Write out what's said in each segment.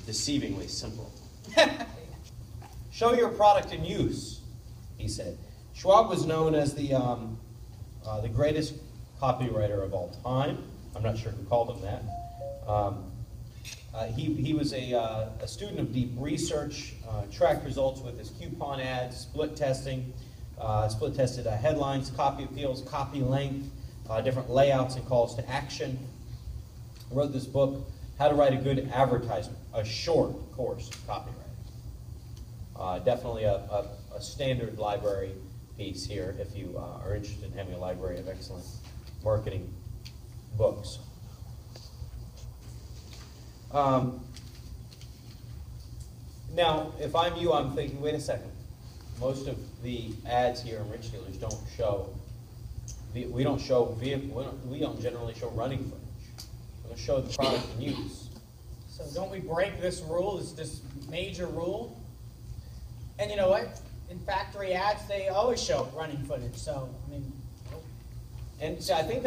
deceivingly simple. Show your product in use, he said. Schwab was known as the greatest copywriter of all time. I'm not sure who called him that. He was a student of deep research, tracked results with his coupon ads, split tested headlines, copy appeals, copy length, different layouts and calls to action. Wrote this book, How to Write a Good Advertisement, a short course of copywriting. Definitely a standard library piece here if you are interested in having a library of excellent marketing books. Now, if I'm you, I'm thinking, wait a second. Most of the ads here in Rich Dealers don't show, we don't generally show running footage. We're going to show the product in use. So don't we break this rule, this major rule? And you know what? In factory ads, they always show running footage. So I mean, and so I think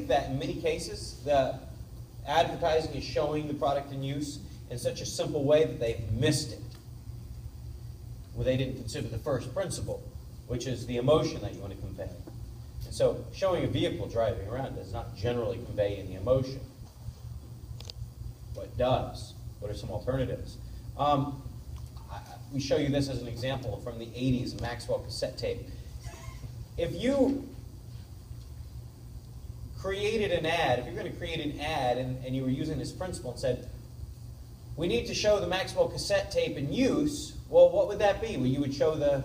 that in many cases the advertising is showing the product in use in such a simple way that they've missed it. Well, they didn't consider the first principle, which is the emotion that you want to convey. And so showing a vehicle driving around does not generally convey any emotion. What does? What are some alternatives? We show you this as an example from the 80s, Maxwell cassette tape. If you created an ad, if you're going to create an ad and you were using this principle and said, we need to show the Maxwell cassette tape in use, well, what would that be? Well, you would show the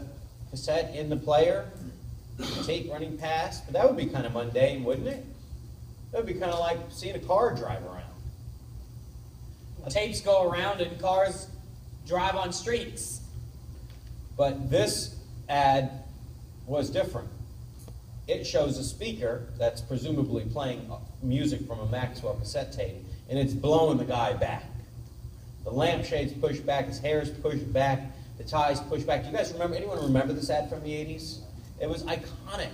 cassette in the player, the tape running past, but that would be kind of mundane, wouldn't it? That would be kind of like seeing a car drive around. Tapes go around and cars drive on streets. But this ad was different. It shows a speaker that's presumably playing music from a Maxwell cassette tape, and it's blowing the guy back. The lampshade's pushed back, his hair's pushed back, the tie's pushed back. Do you guys remember, anyone remember this ad from the 80s? It was iconic.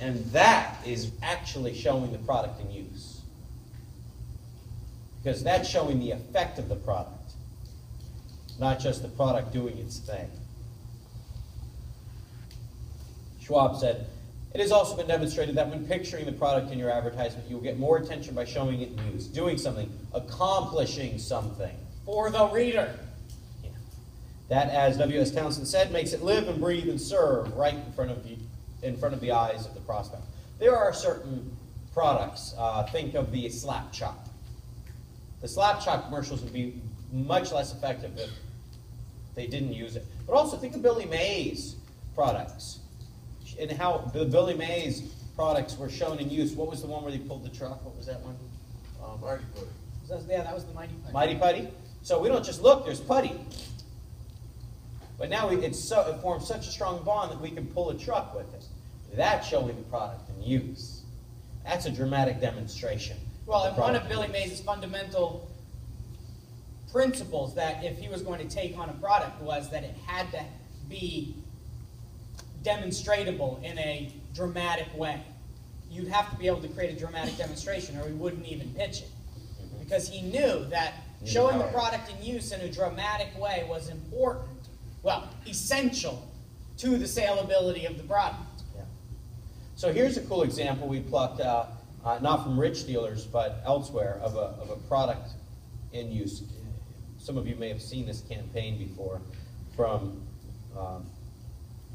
And that is actually showing the product in use. Because that's showing the effect of the product, not just the product doing its thing. Schwab said, it has also been demonstrated that when picturing the product in your advertisement, you'll get more attention by showing it in use, doing something, accomplishing something. For the reader. Yeah. That, as W.S. Townsend said, makes it live and breathe and serve right in front of you, in front of the eyes of the prospect. There are certain products. Think of the Slap Chop. The Slap Chop commercials would be much less effective if they didn't use it. But also think of Billy Mays products and how the Billy Mays products were shown in use. What was the one where they pulled the truck? What was that one? Mighty Putty. That was the Mighty Putty. Mighty Putty. So we don't just look, there's putty. But now it forms such a strong bond that we can pull a truck with it. That's showing the product in use. That's a dramatic demonstration. Well, and one of Billy Mays' fundamental principles that if he was going to take on a product was that it had to be demonstratable in a dramatic way. You'd have to be able to create a dramatic demonstration or he wouldn't even pitch it. Because he knew that showing the product in use in a dramatic way was important, well, essential to the saleability of the product. Yeah. So here's a cool example we plucked out. Not from Rich Dealers, but elsewhere, of a product in use. Some of you may have seen this campaign before from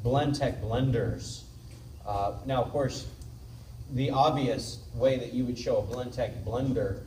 Blendtec blenders. Now, of course, the obvious way that you would show a Blendtec blender